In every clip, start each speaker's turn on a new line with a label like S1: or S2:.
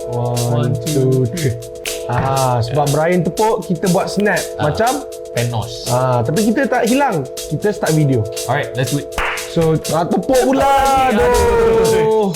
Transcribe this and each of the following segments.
S1: 1, 2, 3. Sebab Brian tepuk, kita buat snap macam
S2: Penos.
S1: tapi kita tak hilang. Kita start video.
S2: Alright, let's do it.
S1: So, tepuk pula. Aduh.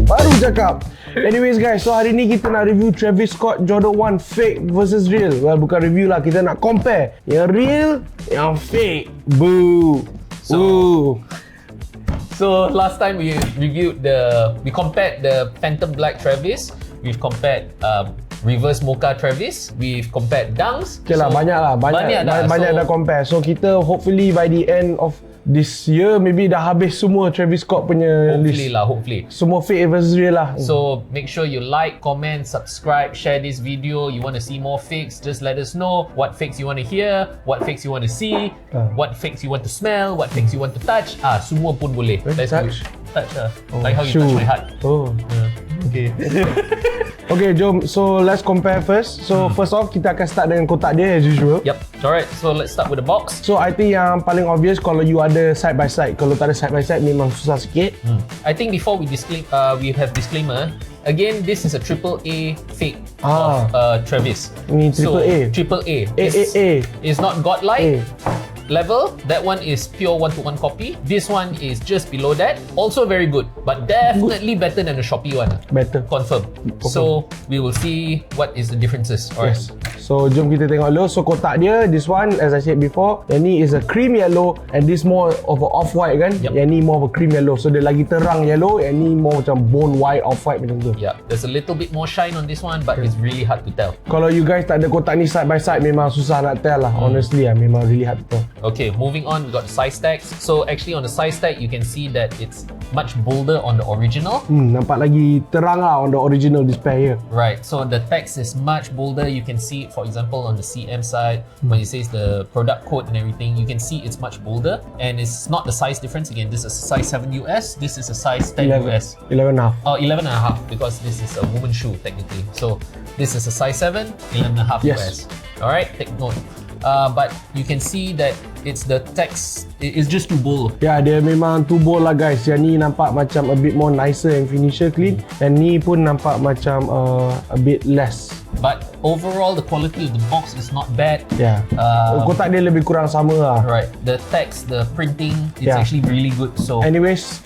S1: Baru cakap. Anyways guys, so hari ni kita nak review Travis Scott Jordan 1 fake versus real. Well, bukan review lah, kita nak compare yang real, yang fake. Boo.
S2: So last time we reviewed we compared the Phantom Black Travis. We've compared reverse mocha Travis. We've compared dunks.
S1: Okay lah, banyak dah compare. So kita hopefully by the end of this year maybe dah habis semua Travis Scott punya list.
S2: Hopefully.
S1: Semua fake versus real lah.
S2: So make sure you like, comment, subscribe, share this video. You want to see more fakes, just let us know what fakes you want to hear, what fakes you want to see, what fakes you want to smell, what fakes you want to touch. Semua pun boleh. Let's
S1: touch
S2: lah. Like how you touch my heart. Okay.
S1: Okay, jom. So let's compare first. So first off, kita akan start dengan kotak dia as usual.
S2: Yep. Alright, so let's start with the box.
S1: So I think yang paling obvious kalau you ada side by side. Kalau tak ada side by side memang susah sikit.
S2: I think before we have disclaimer. Again, this is a AAA fake of Travis.
S1: Ni AAA.
S2: AAA. It's not godlike level. That one is pure 1-to-1 copy. This one is just below that. Also very good, but definitely better than the Shopee one.
S1: Better.
S2: Confirm. So we will see what is the differences. Alright.
S1: Yes. So jom kita tengok dulu. So kotak dia, this one as I said before, yang ni is a cream yellow and this more of a off-white kan. Yang ni more of a cream yellow. So dia lagi terang yellow, yang ni more macam bone white, off-white macam tu.
S2: Yeah, there's a little bit more shine on this one, but it's really hard to tell.
S1: Kalau you guys tak ada kotak ni side by side, memang susah nak tell lah. Honestly memang really hard to tell.
S2: Okay, moving on, we got the size tags. So actually on the size tag, you can see that it's much bolder on the original.
S1: Nampak lagi terang lah on the original display here.
S2: Right, so the text is much bolder. You can see it, for example, on the CM side, when it says the product code and everything, you can see it's much bolder. And it's not the size difference. Again, this is a size 7 US, this is a size 10 US.
S1: 11.5.
S2: 11.5, because this is a woman's shoe technically. So this is a size 7, 11.5 US. Alright, take note. But you can see that the text is just too bold.
S1: Ya, dia memang too bold lah guys. Yang ni nampak macam a bit more nicer and finisher clean. Dan ni pun nampak macam a bit less.
S2: But overall, the quality of the box is not bad.
S1: Yeah. Kotak dia lebih kurang sama lah.
S2: Right. The text, the printing, it's actually really good. So
S1: anyways,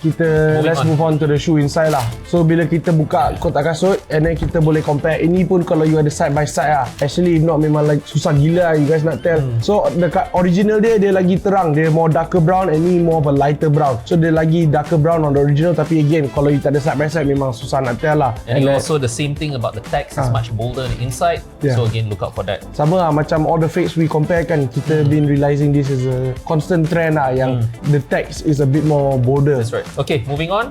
S1: let's move on to the shoe inside lah. So bila kita buka kotak kasut, and then kita boleh compare. Ini pun kalau you ada side by side lah. Actually if not memang like susah gila lah, you guys nak tell. So dekat original dia lagi terang. Dia more darker brown, and ni more of a lighter brown. So dia lagi darker brown on the original. Tapi again, kalau you tak ada side by side, memang susah nak tell lah.
S2: And also the same thing about the text is much bolder on the inside. So again, look out for that.
S1: Sama lah macam all the fakes we compare kan, kita been realizing this is a constant trend lah, yang the text is a bit more bolder.
S2: That's right. Okay, moving on.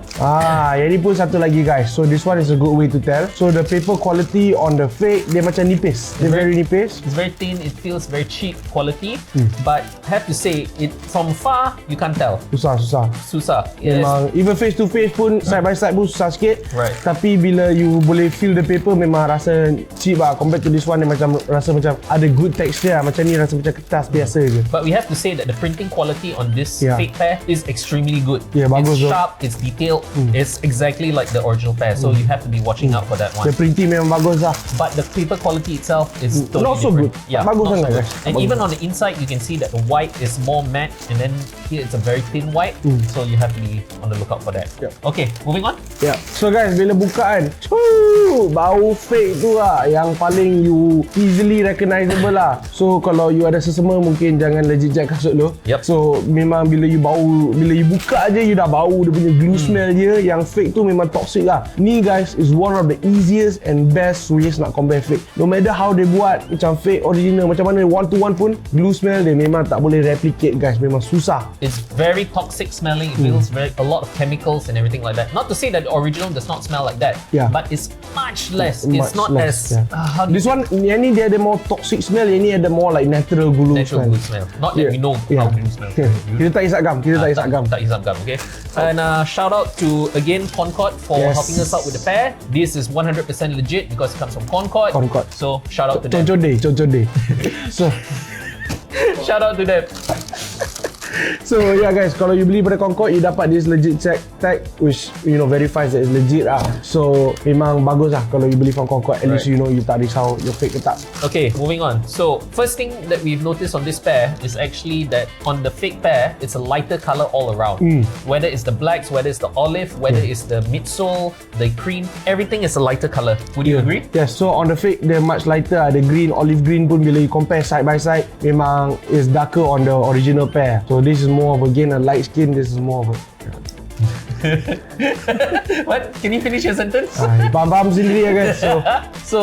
S1: Yang ni pun satu lagi guys. So this one is a good way to tell. So the paper quality on the fake, dia macam nipis. Dia very nipis.
S2: It's very thin. It feels very cheap quality. But I have to say, it from far you can't tell. Susah.
S1: Memang even face to face pun side by side pun susah sikit.
S2: Right.
S1: Tapi bila you boleh feel the paper, memang rasa cheap lah. Compared to this one, dia macam rasa macam ada good texture lah. Macam ni rasa macam kertas biasa je.
S2: But we have to say that the printing quality on this fake pair is extremely good.
S1: Bagus.
S2: It's sharp, it's detailed, it's exactly like the original pair. So you have to be watching out for that one.
S1: The printing memang bagus lah.
S2: But the paper quality itself is totally
S1: not so
S2: different.
S1: good. Bagus sangat guys.
S2: And even on the inside, you can see that the white is more matte, and then here it's a very thin white. So you have to be on the lookout for that. Okay, moving on.
S1: So guys, bila buka kan, bau fake tu lah yang paling you easily recognizable lah. So kalau you ada sesama, mungkin jangan legit jack kasut lo. So memang bila you buka aja, you dah bau dia punya glue smell dia. Yang fake tu memang toxic lah. Ni guys is one of the easiest and best ways nak compare fake. No matter how they buat, macam fake, original, macam mana 1-to-1 pun, glue smell dia memang tak boleh replicate guys. Memang susah.
S2: It's very toxic smelling. It feels a lot of chemicals and everything like that. Not to say that the original does not smell like that, but it's much less. It's not as
S1: this one, yang ni dia ada more toxic smell, yang ni ada more like natural glue
S2: smell. Not that we know how glue smells.
S1: Kita tak isap gam.
S2: Tak isap gam, okay. And shout out to again Concord for helping us out with the pair. This is 100% legit because it comes from Concord. So shout out to them.
S1: Concord day. So
S2: shout out to them.
S1: So yeah guys, kalau you beli pada Concord, you dapat this legit check tag which verifies that it's legit lah. So memang bagus lah kalau you beli from Concord. At least you tak risau your fake ke tak.
S2: Okay, moving on. So first thing that we've noticed on this pair is actually that on the fake pair, it's a lighter color all around. Whether it's the blacks, whether it's the olive, whether it's the midsole, the cream, everything is a lighter color. Would you agree?
S1: Yes, so on the fake they're much lighter. The green, olive green pun bila you compare side by side, memang is darker on the original pair. So this is more of again a light skin, this is more of a
S2: What? Can you finish your sentence?
S1: Faham sendiri ya guys.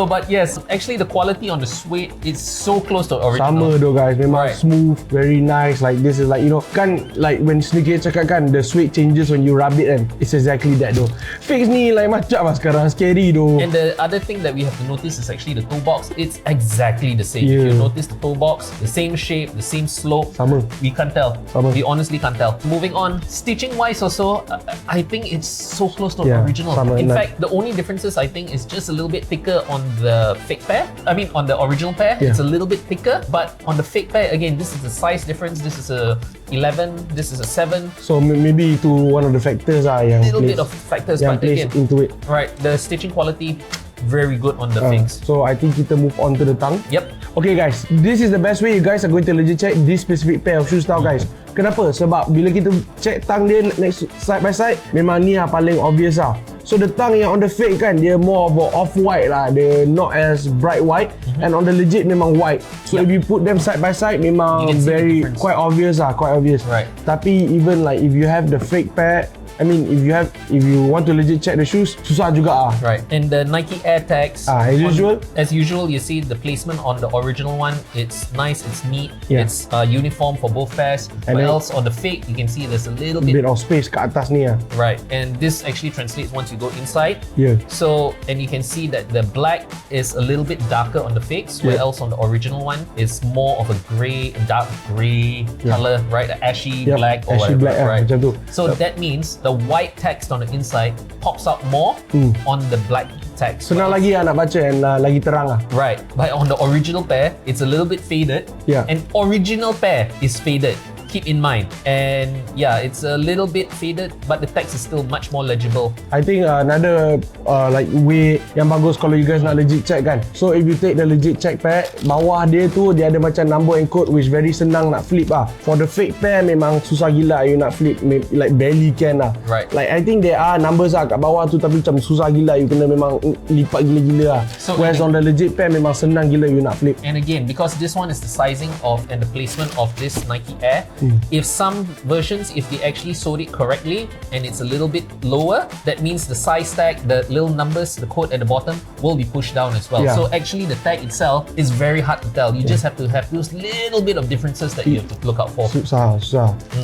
S2: But yes, actually the quality on the suede is so close to
S1: Sama
S2: original.
S1: though guys, memang smooth, very nice. Like this is like kan like when sneaker cakap kan the suede changes when you rub it kan. It's exactly that though. Fakes ni like macam lah sekarang, scary though.
S2: And the other thing that we have to notice is actually the toe box. It's exactly the same. If you notice the toe box, the same shape, the same slope.
S1: Sama.
S2: We can't tell.
S1: Sama.
S2: We honestly can't tell. Moving on, stitching wise also, I think it's so close to the original. In fact, the only differences I think is just a little bit thicker on the fake pair. I mean, on the original pair, it's a little bit thicker. But on the fake pair, again, this is the size difference. This is a 11. This is a 7.
S1: So maybe itu one of the factors yang
S2: little bit of factors,
S1: yang
S2: but
S1: plays
S2: again,
S1: into it.
S2: Right, the stitching quality very good on the fakes.
S1: So I think kita move on to the tongue.
S2: Yep.
S1: Okay guys, this is the best way you guys are going to legit check this specific pair of shoes tau guys. Kenapa? Sebab bila kita check tongue dia next side by side, memang ni yang paling obvious lah. So the tongue yang on the fake kan, dia more of a off-white lah. Dia not as bright white. And on the legit memang white. So if you put them side by side, memang very quite obvious lah, quite obvious.
S2: Right.
S1: Tapi even like if you have the fake pair, I mean, if you want to legit check the shoes, susah juga ah.
S2: Right. And the Nike Air tags.
S1: As
S2: usual, you see the placement on the original one. It's nice. It's neat. It's uniform for both pairs. And else on the fake, you can see there's a little bit
S1: of space kat atas ni ah.
S2: Right. And this actually translates once you go inside.
S1: Yeah.
S2: So and you can see that the black is a little bit darker on the fakes, where else on the original one is more of a dark grey color, right? Ashy black or
S1: ashy
S2: whatever.
S1: Black,
S2: right.
S1: Macam tu.
S2: So that means the white text on the inside pops out more on the black text.
S1: Senang lagi nak baca and lagi terang lah.
S2: Right. But on the original pair, it's a little bit faded.
S1: Yeah.
S2: And original pair is faded. Keep in mind. And yeah, it's a little bit faded, but the text is still much more legible.
S1: I think another like way yang bagus kalau you guys nak legit check kan. So if you take the legit check pair, bawah dia tu dia ada macam number and code which very senang nak flip lah. For the fake pair memang susah gila you nak flip, like barely can lah.
S2: Right.
S1: Like I think there are numbers lah kat bawah tu tapi macam susah gila, you kena memang lipat gila-gila lah.
S2: So
S1: whereas on the legit pair memang senang gila you nak flip.
S2: And again, because this one is the sizing of and the placement of this Nike Air, if some versions, if they actually sewed it correctly and it's a little bit lower, that means the size tag, the little numbers, the code at the bottom will be pushed down as well. So actually the tag itself is very hard to tell. You just have to have those little bit of differences that you have to look out for.
S1: Susah.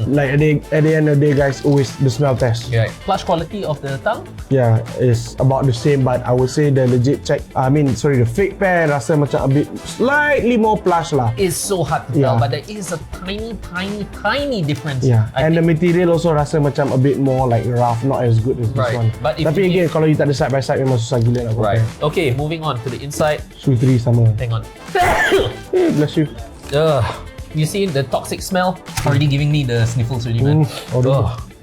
S1: Like at the end of the day guys, always the smell test.
S2: Right. Plush quality of the tongue?
S1: Yeah, it's about the same, but I would say the legit check, the fake pair rasa macam a bit slightly more plush lah.
S2: It's so hard to tell, but there is a tiny difference.
S1: Yeah, and the material also rasa macam a bit more like rough, not as good as this one.
S2: But
S1: tapi again, kalau you tak ada side by side memang susah gila nak compare.
S2: Right. Okay, moving on to the inside.
S1: Shoe 3 sama.
S2: Hang on.
S1: Bless you.
S2: You see the toxic smell already giving me the sniffles already, man.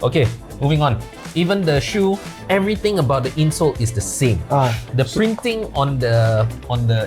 S2: Okay, moving on. Even the shoe, everything about the insole is the same. The printing on the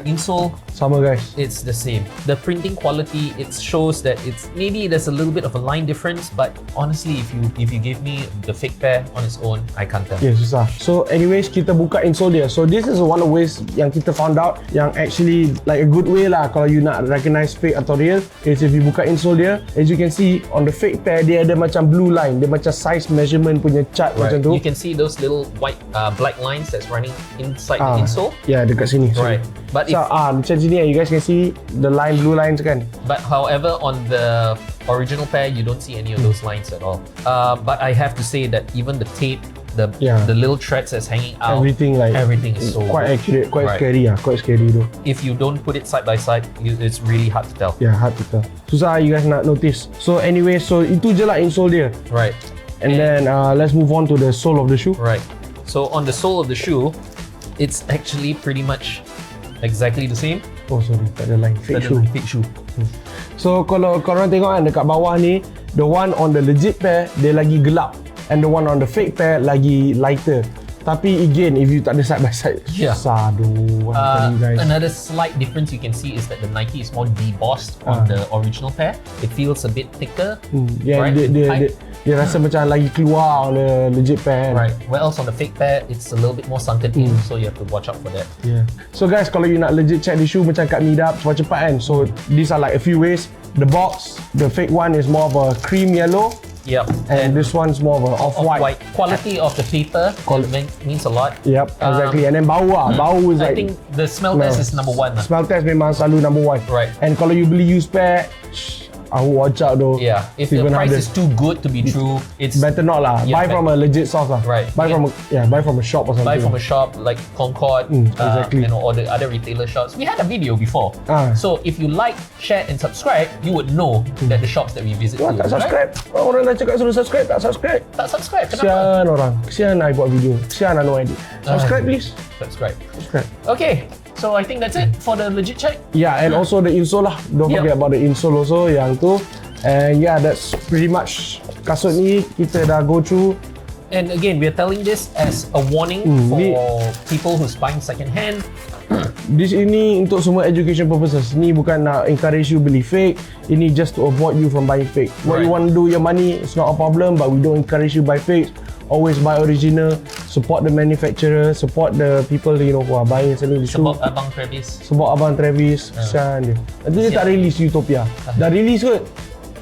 S2: insole,
S1: sama guys.
S2: it's the same. The printing quality, it shows that it's maybe there's a little bit of a line difference, but honestly, if you give me the fake pair on its own, I can't tell.
S1: Yeah, susah. So anyways, kita buka insole dia. So this is one of the ways yang kita found out yang actually like a good way lah kalau you nak recognize fake atau real is if you buka insole dia. As you can see on the fake pair, dia ada macam blue line, dia macam size measurement punya chart macam tu.
S2: You can see those little white black lines that's running inside the insole.
S1: Yeah, dekat sini.
S2: Right. But
S1: so, macam sini you guys can see the blue lines kan.
S2: But however, on the original pair, you don't see any of those lines at all. But I have to say that even the tape, the little threads that's hanging out, everything is so
S1: quite accurate, quite scary lah, quite scary though.
S2: If you don't put it side by side, it's really hard to tell.
S1: Yeah, hard to tell. Susah you guys nak notice. So anyway, so itu je lah insole dia.
S2: Right.
S1: And then let's move on to the sole of the shoe.
S2: Right. So on the sole of the shoe, it's actually pretty much exactly the same.
S1: Oh sorry, tak ada line. Fake shoe.
S2: Fake shoe.
S1: So kalau korang tengok kan dekat bawah ni, the one on the legit pair dia lagi gelap, and the one on the fake pair lagi lighter. Tapi again, if you tak ada side by side, susah aduh. Guys.
S2: Another slight difference you can see is that the Nike is more debossed on the original pair. It feels a bit thicker. Right?
S1: Dia rasa macam lagi keluar on the legit pair.
S2: Right. Whereas on the fake pair, it's a little bit more sunken in, so you have to watch out for that.
S1: Yeah. So guys, kalau you nak legit check the shoe macam kat Meetup cepat-cepat kan. So these are like a few ways. The box, the fake one is more of a cream yellow.
S2: Yep.
S1: And this one's more of a off-white.
S2: Quality of the paper means a lot.
S1: Yep, exactly. And then bau is
S2: I
S1: like...
S2: think the smell test is number 1.
S1: Smell test memang selalu number 1.
S2: Right.
S1: And kalau you beli used pair, aku watch out though.
S2: Yeah, if the price is too good to be true, it's
S1: better not lah. Buy from a legit source lah.
S2: Right.
S1: Buy from a shop or something.
S2: Buy from a shop like Concord,
S1: exactly.
S2: or the other retailer shops. We had a video before. So if you like, share and subscribe, you would know that the shops that we visit.
S1: Tak subscribe. Right? Orang dah cakap suruh subscribe, tak subscribe.
S2: Tak subscribe. Kenapa?
S1: Kesian orang. Kesian I buat video. Kesian I no edit. Subscribe please.
S2: Subscribe. Okay. So I think that's it for the legit check.
S1: Yeah, and also the insole lah. Don't forget about the insole also yang tu. And yeah, that's pretty much kasut ni kita dah go through.
S2: And again, we are telling this as a warning for people who's buying second hand.
S1: This ini untuk semua education purposes. Ni bukan nak encourage you beli fake. Ini just to avoid you from buying fake. What you want to do your money, it's not a problem, but we don't encourage you buy fake. Always buy original. Support the manufacturer. Support the people who are buying and selling the shoe.
S2: Support Abang Travis.
S1: Support Abang Travis. Kesian dia. Nanti dia tak release Utopia. Dah release kot.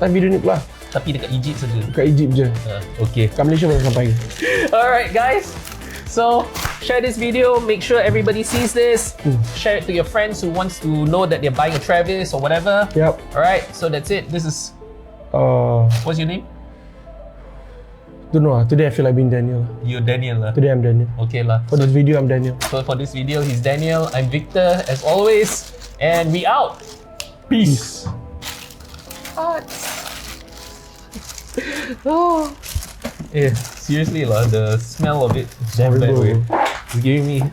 S1: Tapi video ni keluar.
S2: Tapi dekat Egypt saja.
S1: Dekat Egypt je.
S2: Okay.
S1: Kat Malaysia baru sampai.
S2: Alright guys. So share this video. Make sure everybody sees this. Share it to your friends who wants to know that they're buying a Travis or whatever.
S1: Yep.
S2: Alright. So that's it. This is. What's your name?
S1: Don't know. Today I feel like being Daniel.
S2: You're Daniel lah.
S1: Today I'm Daniel.
S2: Okay lah.
S1: For this video I'm Daniel.
S2: So for this video he's Daniel. I'm Victor as always. And we out. Peace. Yeah, seriously lah, the smell of it is damn bad. It's giving me